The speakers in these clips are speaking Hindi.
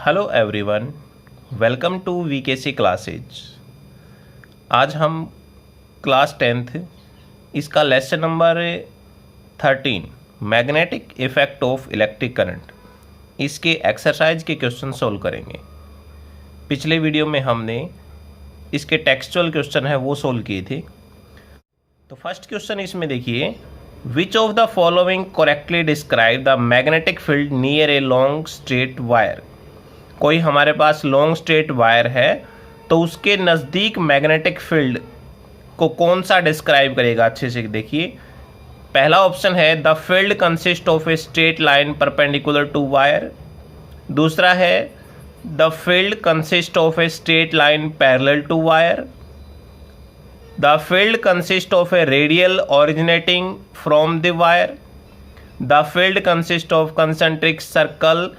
Hello everyone, welcome to VKC classes. आज हम क्लास 10th इसका lesson number 13 magnetic effect of electric current, इसके एक्सरसाइज के क्वेश्चन सोल्व करेंगे। पिछले वीडियो में हमने इसके टेक्सचुअल क्वेश्चन है वो सोल्व किए थे। तो फर्स्ट क्वेश्चन इसमें देखिए, which of the following correctly describe the magnetic field near a long straight wire. कोई हमारे पास लॉन्ग स्ट्रेट वायर है तो उसके नज़दीक मैग्नेटिक फील्ड को कौन सा डिस्क्राइब करेगा। अच्छे से देखिए, पहला ऑप्शन है the field consist of a straight line perpendicular to wire. दूसरा है the field consist of a straight line parallel to wire. The field consist of a radial originating from the wire. The field consist of concentric circle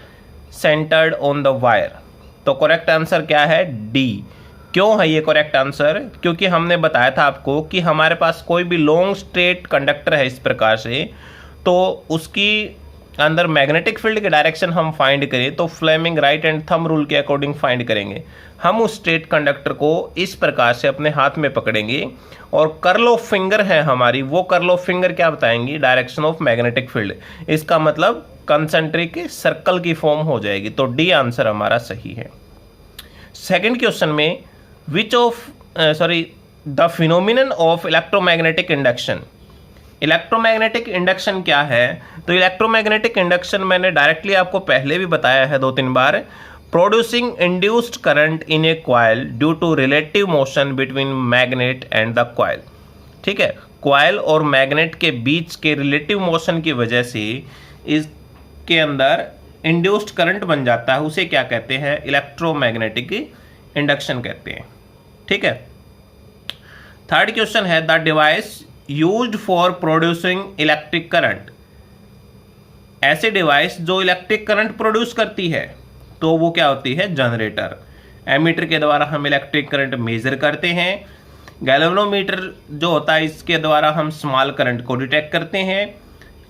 centred on the wire. तो करेक्ट आंसर क्या है? डी। क्यों है ये करेक्ट आंसर? क्योंकि हमने बताया था आपको कि हमारे पास कोई भी लॉन्ग स्ट्रेट कंडक्टर है इस प्रकार से, तो उसकी अंदर मैग्नेटिक फील्ड के डायरेक्शन हम फाइंड करें तो Fleming right and thumb rule के अकॉर्डिंग फाइंड करेंगे। हम उस स्ट्रेट कंडक्टर को इस प्रकार से अपने हाथ में पकड़ेंगे और कर्ल ऑफ फिंगर है हमारी, वो कर्ल ऑफ फिंगर क्या बताएंगी? Direction of magnetic field. इसका मतलब कंसेंट्रिक सर्कल की फॉर्म हो जाएगी। तो डी आंसर हमारा सही है। सेकंड क्वेश्चन में the phenomenon of electromagnetic induction. Electromagnetic induction क्या है? तो इलेक्ट्रोमैग्नेटिक इंडक्शन मैंने डायरेक्टली आपको पहले भी बताया है 2-3 बार। Producing induced current in a coil due to relative motion between magnet and the coil. ठीक है, कॉइल और मैग्नेट के बीच के रिलेटिव मोशन की वजह से इसके अंदर इंड्यूस्ड करंट बन जाता है, उसे क्या कहते हैं? इलेक्ट्रोमैग्नेटिक इंडक्शन कहते हैं। ठीक है। थर्ड क्वेश्चन है the device used for producing electric current. ऐसे डिवाइस जो इलेक्ट्रिक करंट प्रोड्यूस करती है तो वो क्या होती है? जनरेटर। एमीटर के द्वारा हम इलेक्ट्रिक करंट मेजर करते हैं। गैल्वेनोमीटर जो होता है इसके द्वारा हम स्मॉल करंट को डिटेक्ट करते हैं।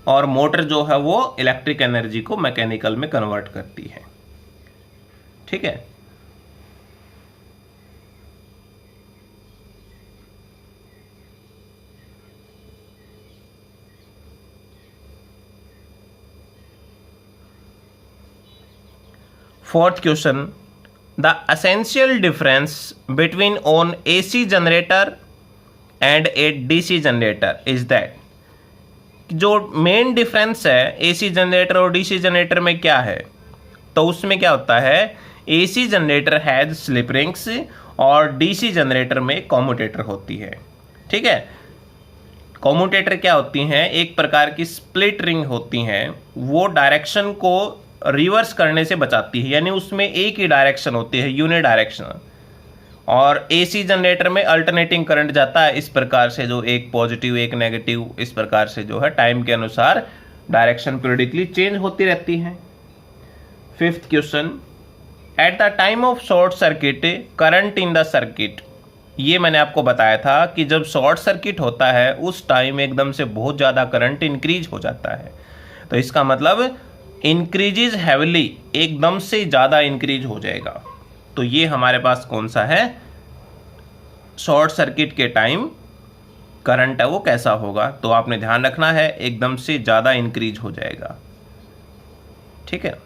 और मोटर जो है वो इलेक्ट्रिक एनर्जी को मैकेनिकल में कन्वर्ट करती है। ठीक है। Fourth question, the essential difference between on AC generator and A DC generator is that. जो मेन डिफरेंस है AC जनरेटर और DC जनरेटर में क्या है? तो उसमें क्या होता है, AC generator has slip rings और DC जनरेटर में कॉम्यूटेटर होती है। ठीक है। कॉम्यूटेटर क्या होती हैं? एक प्रकार की स्प्लिट रिंग होती हैं, वो डायरेक्शन को रिवर्स करने से बचाती है, यानी उसमें एक ही डायरेक्शन होती है, यूनि डायरेक्शन। और AC जनरेटर में अल्टरनेटिंग करंट जाता है इस प्रकार से, जो एक पॉजिटिव एक नेगेटिव, इस प्रकार से जो है टाइम के अनुसार डायरेक्शन पीरियडिकली चेंज होती रहती है। Fifth question, at the time of short circuit current in the circuit. ये मैंने आपको बताया था कि जब शॉर्ट सर्किट होता है उस टाइम एकदम से बहुत ज़्यादा करंट इंक्रीज हो जाता है। तो इसका मतलब इंक्रीजेज हैविली, एकदम से ज़्यादा इंक्रीज हो जाएगा। तो ये हमारे पास कौन सा है? शॉर्ट सर्किट के टाइम करंट है वो कैसा होगा? तो आपने ध्यान रखना है, एकदम से ज़्यादा इंक्रीज हो जाएगा। ठीक है।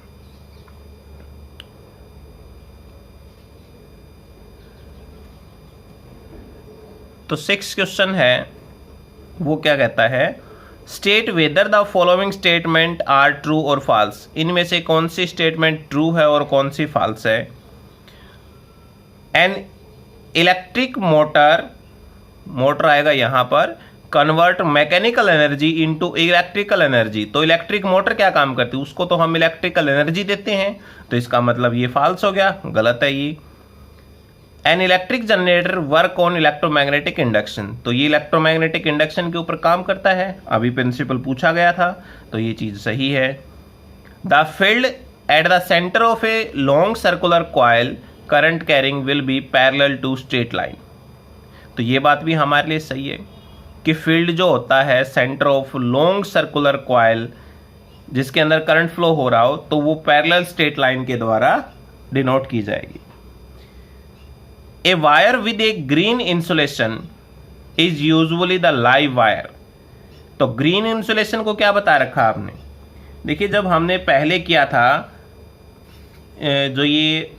तो 6th क्वेश्चन है वो क्या कहता है, state whether the following statement are true और फॉल्स। इनमें से कौन सी स्टेटमेंट ट्रू है और कौन सी फॉल्स है? एन इलेक्ट्रिक मोटर आएगा यहाँ पर, convert mechanical energy into electrical energy. तो इलेक्ट्रिक मोटर क्या काम करती है? उसको तो हम इलेक्ट्रिकल एनर्जी देते हैं, तो इसका मतलब ये फॉल्स हो गया, गलत है ये। An electric generator work on electromagnetic induction. तो ये इलेक्ट्रोमैग्नेटिक इंडक्शन के ऊपर काम करता है, अभी प्रिंसिपल पूछा गया था, तो ये चीज़ सही है। The field at the centre of a long circular coil current carrying will be parallel to straight line. तो ये बात भी हमारे लिए सही है कि फील्ड जो होता है centre of long circular coil जिसके अंदर करंट फ्लो हो रहा हो, तो वो पैरेलल स्ट्रेट लाइन के द्वारा डिनोट की जाएगी। A wire with a green insulation is usually the live wire. तो ग्रीन इंसुलेशन को क्या बता रखा आपने? देखिए, जब हमने पहले किया था जो ये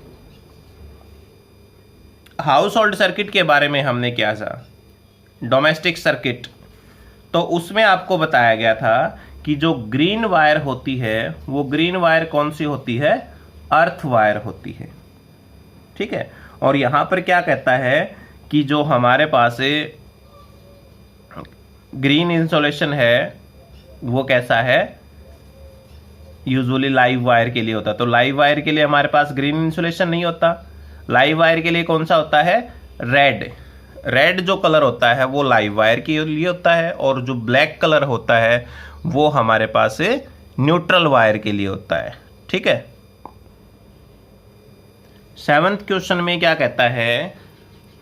हाउस होल्ड सर्किट के बारे में हमने किया था, डोमेस्टिक सर्किट, तो उसमें आपको बताया गया था कि जो ग्रीन वायर होती है वो ग्रीन वायर कौन सी होती है? अर्थ वायर होती है। ठीक है, और यहां पर क्या कहता है कि जो हमारे पास ग्रीन इंसुलेशन है वो कैसा है? यूजुअली लाइव वायर के लिए होता है। तो लाइव वायर के लिए हमारे पास ग्रीन इंसुलेशन नहीं होता। लाइव वायर के लिए कौन सा होता है? रेड। रेड जो कलर होता है वो लाइव वायर के लिए होता है, और जो ब्लैक कलर होता है वो हमारे पास न्यूट्रल वायर के लिए होता है। ठीक है, 7th क्वेश्चन में क्या कहता है?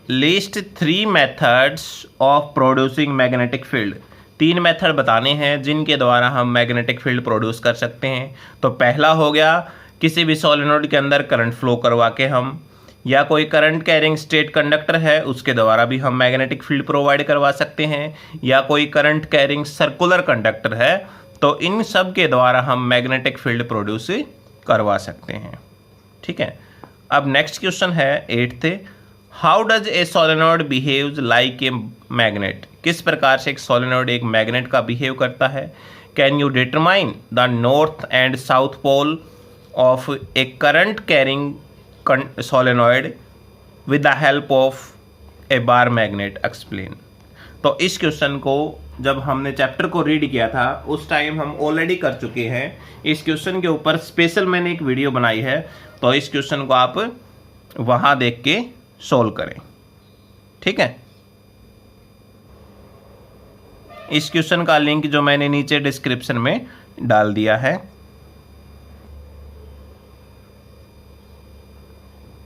List 3 methods of producing magnetic field. 3 method बताने हैं जिनके द्वारा हम मैग्नेटिक फील्ड प्रोड्यूस कर सकते हैं। तो पहला हो गया, किसी भी सोलेनोइड के अंदर करंट फ्लो करवा के हम, या कोई करंट कैरिंग स्टेट कंडक्टर है उसके द्वारा भी हम मैग्नेटिक फील्ड प्रोवाइड करवा सकते हैं, या कोई करंट कैरिंग सर्कुलर कंडक्टर है, तो इन सब के द्वारा हम मैग्नेटिक फील्ड प्रोड्यूस करवा सकते हैं। ठीक है, अब नेक्स्ट क्वेश्चन है 8th, how does a solenoid behaves like a magnet. किस प्रकार से एक सोलेनोइड एक मैग्नेट का बिहेव करता है? Can you determine the north and south pole of a current carrying solenoid with the help of a bar magnet, explain। तो इस क्वेश्चन को जब हमने चैप्टर को रीड किया था उस टाइम हम ऑलरेडी कर चुके हैं। इस क्वेश्चन के ऊपर स्पेशल मैंने एक वीडियो बनाई है, तो इस क्वेश्चन को आप वहां देख के सोल्व करें। ठीक है, इस क्वेश्चन का लिंक जो मैंने नीचे डिस्क्रिप्शन में डाल दिया है।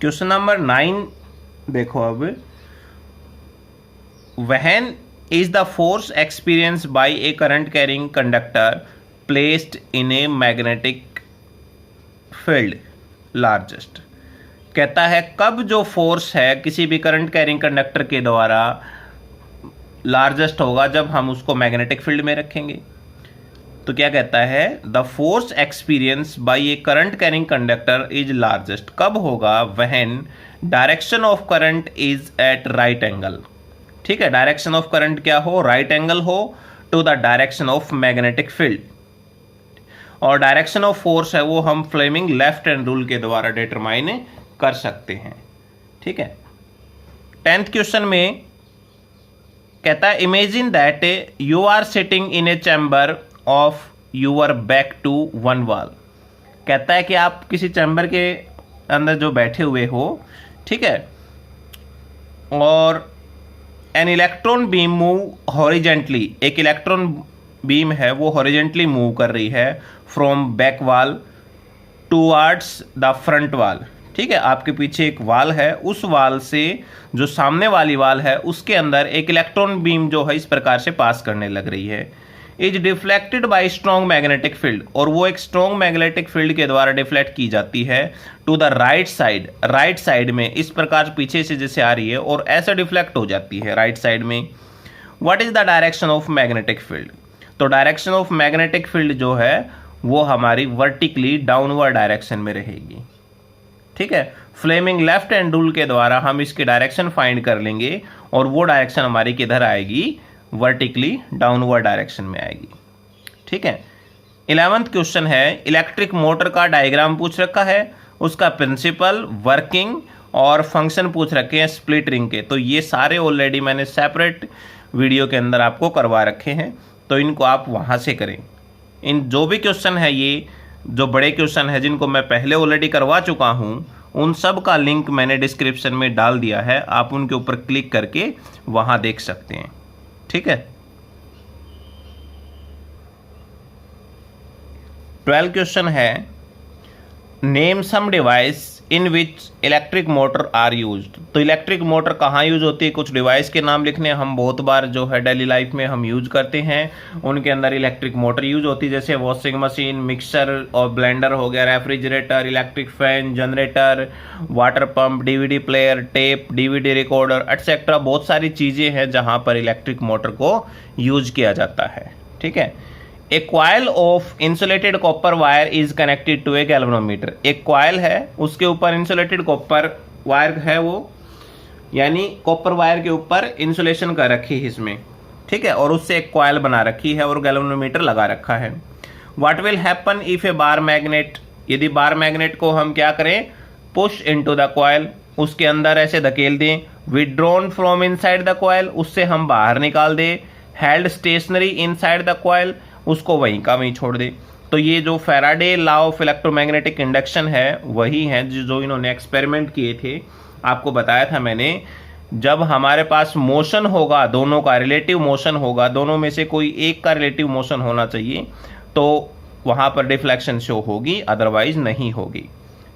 क्वेश्चन नंबर 9 देखो, अब when is the force experience by a current carrying conductor placed in a magnetic field largest. कहता है कब जो फोर्स है किसी भी करंट कैरिंग कंडक्टर के द्वारा लार्जेस्ट होगा, जब हम उसको मैग्नेटिक फील्ड में रखेंगे। तो क्या कहता है? The force experience by a current carrying conductor is largest कब होगा? When direction of current is at right angle. ठीक है, डायरेक्शन ऑफ करंट क्या हो? राइट एंगल हो to the direction of magnetic field. और डायरेक्शन ऑफ फोर्स है वो हम फ्लेमिंग लेफ्ट हैंड रूल के द्वारा डिटरमाइन कर सकते हैं। ठीक है, 10th क्वेश्चन में कहता है imagine that you are sitting in a chamber of your back to one wall. कहता है कि आप किसी चैम्बर के अंदर जो बैठे हुए हो, ठीक है, और an electron beam move horizontally, एक इलेक्ट्रॉन बीम है वो हॉरिजेंटली मूव कर रही है from back wall towards the front wall. ठीक है, आपके पीछे एक वाल है, उस वाल से जो सामने वाली वाल है उसके अंदर एक इलेक्ट्रॉन बीम जो है इस प्रकार से पास करने लग रही है। Is deflected by strong magnetic field, और वो एक स्ट्रॉन्ग मैग्नेटिक फील्ड के द्वारा डिफ्लेक्ट की जाती है to the right side. Right side में इस प्रकार पीछे से जैसे आ रही है और ऐसे डिफ्लेक्ट हो जाती है राइट साइड में। What is the direction of magnetic field? तो डायरेक्शन ऑफ मैग्नेटिक फील्ड जो है वो हमारी वर्टिकली डाउनवर्ड डायरेक्शन में रहेगी। ठीक है, फ्लेमिंग लेफ्ट हैंड रूल के द्वारा हम इसकी डायरेक्शन फाइंड कर लेंगे और वो डायरेक्शन हमारी किधर आएगी? वर्टिकली डाउनवर्ड डायरेक्शन में आएगी। ठीक है, 11th क्वेश्चन है इलेक्ट्रिक मोटर का डायग्राम पूछ रखा है, उसका प्रिंसिपल, वर्किंग और फंक्शन पूछ रखे हैं स्प्लिट रिंग के। तो ये सारे ऑलरेडी मैंने सेपरेट वीडियो के अंदर आपको करवा रखे हैं, तो इनको आप वहाँ से करें। इन जो भी क्वेश्चन है, ये जो बड़े क्वेश्चन है जिनको मैं पहले ऑलरेडी करवा चुका हूँ, उन सब का लिंक मैंने डिस्क्रिप्शन में डाल दिया है, आप उनके ऊपर क्लिक करके वहाँ देख सकते हैं। ठीक है, 12th क्वेश्चन है name some device in which electric motor are used. तो इलेक्ट्रिक मोटर कहाँ यूज होती है, कुछ डिवाइस के नाम लिखने, हम बहुत बार जो है डेली लाइफ में हम यूज करते हैं, उनके अंदर इलेक्ट्रिक मोटर यूज होती है, जैसे वॉशिंग मशीन, मिक्सर और ब्लेंडर हो गया, refrigerator, electric fan, generator, water pump, DVD player, tape, DVD recorder etcetera. बहुत सारी चीज़ें हैं जहाँ पर इलेक्ट्रिक मोटर को यूज किया जाता है। ठीक है। A coil of insulated copper wire is connected to a galvanometer. एक क्वाइल है, उसके ऊपर इंसुलेटेड कॉपर वायर है, वो यानी कॉपर वायर के ऊपर इंसुलेशन कर रखी है इसमें। ठीक है। और उससे एक क्वाइल बना रखी है और गैल्वेनोमीटर लगा रखा है। What will happen if A bar magnet, यदि बार मैग्नेट को हम क्या करें, पुश इनटू द क्वाइल, उसके अंदर ऐसे धकेल दें, withdrawn from inside the coil, उससे हम बाहर निकाल दें, held stationary inside the coil, उसको वहीं का वहीं छोड़ दे। तो ये जो Faraday law of electromagnetic induction है वही है जो इन्होंने एक्सपेरिमेंट किए थे। आपको बताया था मैंने, जब हमारे पास मोशन होगा, दोनों का रिलेटिव मोशन होगा, दोनों में से कोई एक का रिलेटिव मोशन होना चाहिए, तो वहाँ पर डिफ्लेक्शन शो होगी, अदरवाइज नहीं होगी।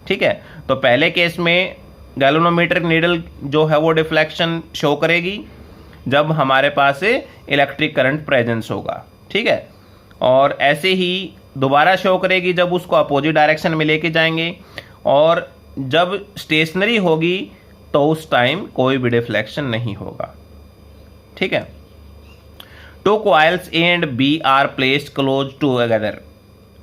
ठीक है। तो पहले केस में गैल्वेनोमीटर नीडल जो है वो डिफ्लेक्शन शो करेगी जब हमारे पास इलेक्ट्रिक करंट प्रेजेंस होगा। ठीक है। और ऐसे ही दोबारा शो करेगी जब उसको अपोजिट डायरेक्शन में लेके जाएंगे, और जब स्टेशनरी होगी तो उस टाइम कोई भी डिफ्लेक्शन नहीं होगा। ठीक है। Two coils A and B are placed close together.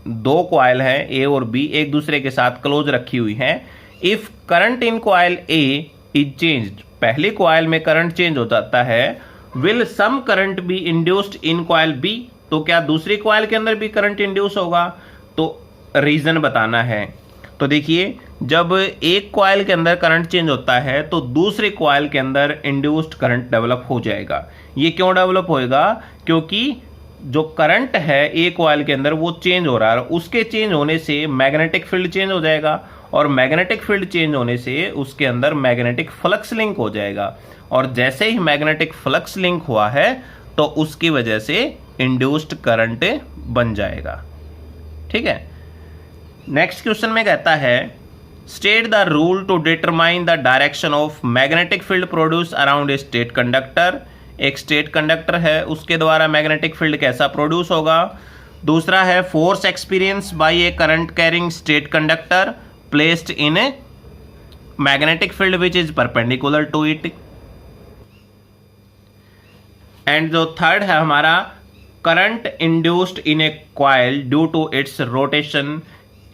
दो क्वाइल हैं ए और बी, एक दूसरे के साथ क्लोज रखी हुई हैं। If current in coil A is changed, पहली क्वाइल में करंट चेंज हो जाता है, will some current be induced in coil B, तो क्या दूसरी क्वाइल के अंदर भी करंट इंड्यूस होगा, तो रीजन बताना है। तो देखिए, जब एक क्वाइल के अंदर करंट चेंज होता है तो दूसरे क्वाइल के अंदर इंड्यूस्ड करंट डेवलप हो जाएगा। ये क्यों डेवलप होएगा, क्योंकि जो करंट है एक क्वाइल के अंदर वो चेंज हो रहा है, उसके चेंज होने से मैग्नेटिक फील्ड चेंज हो जाएगा, और मैग्नेटिक फील्ड चेंज होने से उसके अंदर मैग्नेटिक फ्लक्स लिंक हो जाएगा, और जैसे ही मैग्नेटिक फ्लक्स लिंक हुआ है तो उसकी वजह से इंड्यूस्ड करंट बन जाएगा। ठीक है। नेक्स्ट क्वेश्चन में कहता है, state the rule to determine the direction of magnetic field produce around a straight conductor. एक स्टेट कंडक्टर है, उसके द्वारा मैग्नेटिक फील्ड कैसा प्रोड्यूस होगा। दूसरा है, force experience by a current carrying straight conductor placed in a magnetic field which is perpendicular to it. And जो थर्ड है हमारा, current induced in a coil due to its rotation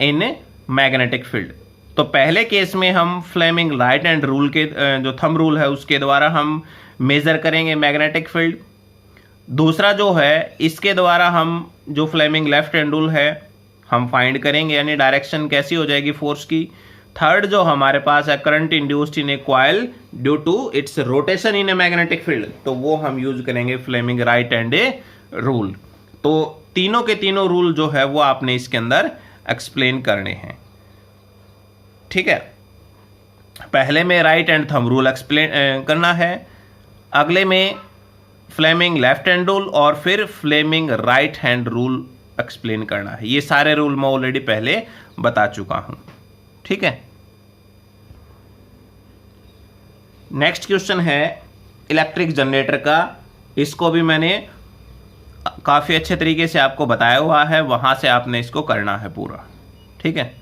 in magnetic field. तो पहले केस में हम फ्लेमिंग राइट हैंड रूल के जो थंब रूल है उसके द्वारा हम मेजर करेंगे मैग्नेटिक फील्ड। दूसरा जो है, इसके द्वारा हम जो फ्लेमिंग लेफ्ट हैंड रूल है हम फाइंड करेंगे, यानी डायरेक्शन कैसी हो जाएगी फोर्स की। थर्ड जो हमारे पास है, current induced in a coil due to its rotation in a magnetic field, तो वो हम यूज करेंगे फ्लेमिंग राइट हैंड रूल। तो तीनों के तीनों रूल जो है वो आपने इसके अंदर एक्सप्लेन करने हैं। ठीक है। पहले में right hand thumb rule explain करना है, अगले में फ्लेमिंग लेफ्ट हैंड रूल, और फिर Fleming right hand rule explain करना है। ये सारे रूल मैं ऑलरेडी पहले बता चुका हूं। ठीक है। नेक्स्ट क्वेश्चन है इलेक्ट्रिक जनरेटर का। इसको भी मैंने काफी अच्छे तरीके से आपको बताया हुआ है, वहां से आपने इसको करना है पूरा। ठीक है।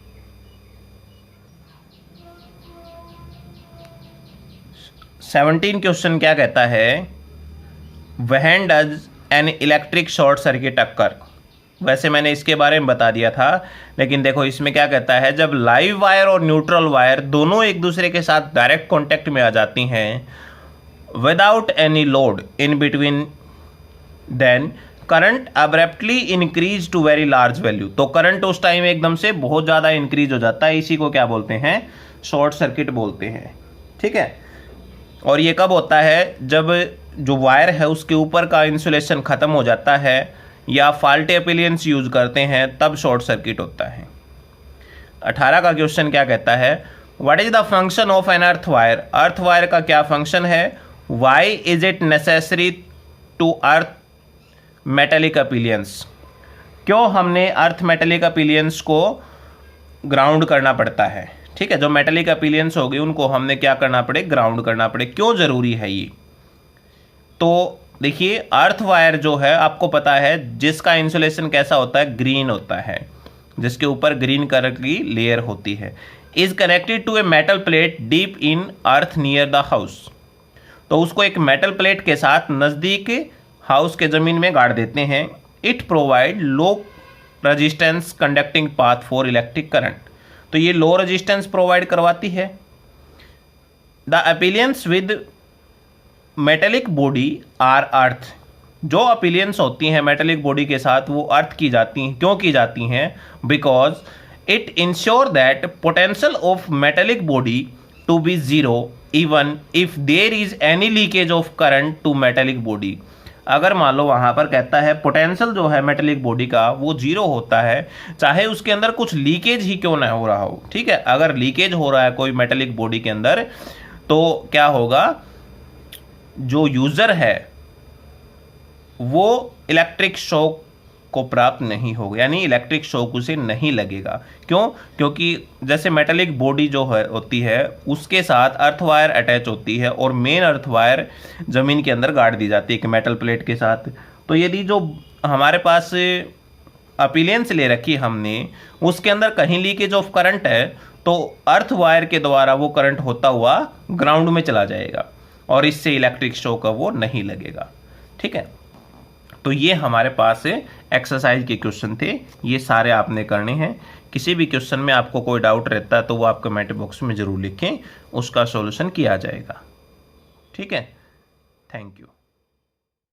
सेवनटीन क्वेश्चन क्या कहता है, when does an electric short circuit occur. वैसे मैंने इसके बारे में बता दिया था, लेकिन देखो इसमें क्या कहता है, जब लाइव वायर और न्यूट्रल वायर दोनों एक दूसरे के साथ डायरेक्ट कांटेक्ट में आ जाती हैं without any load in between, then current abruptly increase to very large value. तो करंट उस टाइम एकदम से बहुत ज़्यादा इंक्रीज हो जाता है, इसी को क्या बोलते हैं, शॉर्ट सर्किट बोलते हैं। ठीक है। और ये कब होता है, जब जो वायर है उसके ऊपर का इंसुलेशन ख़त्म हो जाता है या फाल्टी अपीलियंस यूज करते हैं, तब शॉर्ट सर्किट होता है। 18 का क्वेश्चन क्या कहता है, what is the function of an earth wire. Earth wire का क्या फंक्शन है, why is it necessary to earth metallic appliances. क्यों हमने अर्थ मेटेलिक अपीलियंस को ग्राउंड करना पड़ता है। ठीक है, जो मेटेलिक अपीलियंस होगी उनको हमने क्या करना पड़े, ग्राउंड करना पड़े। क्यों जरूरी है ये, तो देखिए अर्थ वायर जो है आपको पता है जिसका इंसुलेशन कैसा होता है, ग्रीन होता है, जिसके ऊपर ग्रीन कलर की लेयर होती है, is connected to a metal plate deep in earth near the house. तो उसको एक मेटल प्लेट के साथ नज़दीक हाउस के ज़मीन में गाड़ देते हैं। It provide low resistance conducting path for electric current. तो ये लो रजिस्टेंस प्रोवाइड करवाती है। The appliances with metallic body are earth. जो अपीलियंस होती हैं मेटेलिक बॉडी के साथ वो अर्थ की जाती हैं। क्यों की जाती हैं, because it ensure that potential of metallic body to be zero even if there is any leakage of current to metallic body. अगर मान लो वहाँ पर कहता है पोटेंशियल जो है मेटेलिक बॉडी का वो जीरो होता है, चाहे उसके अंदर कुछ लीकेज ही क्यों ना हो रहा हो। ठीक है, अगर लीकेज हो रहा है कोई मेटेलिक बॉडी के अंदर तो क्या होगा, जो यूज़र है वो इलेक्ट्रिक शॉक को प्राप्त नहीं होगा, यानी इलेक्ट्रिक शॉक उसे नहीं लगेगा। क्यों, क्योंकि जैसे मेटेलिक बॉडी जो है होती है उसके साथ अर्थ वायर अटैच होती है और मेन अर्थ वायर ज़मीन के अंदर गाड़ दी जाती है एक मेटल प्लेट के साथ। तो यदि जो हमारे पास अपीलियंस ले रखी हमने उसके अंदर कहीं लीकेज ऑफ करंट है तो अर्थ वायर के द्वारा वो करंट होता हुआ ग्राउंड में चला जाएगा और इससे इलेक्ट्रिक शॉक का वो नहीं लगेगा। ठीक है, तो ये हमारे पास एक्सरसाइज के क्वेश्चन थे, ये सारे आपने करने हैं। किसी भी क्वेश्चन में आपको कोई डाउट रहता है तो वो आप कमेंट बॉक्स में ज़रूर लिखें, उसका सॉल्यूशन किया जाएगा। ठीक है, थैंक यू।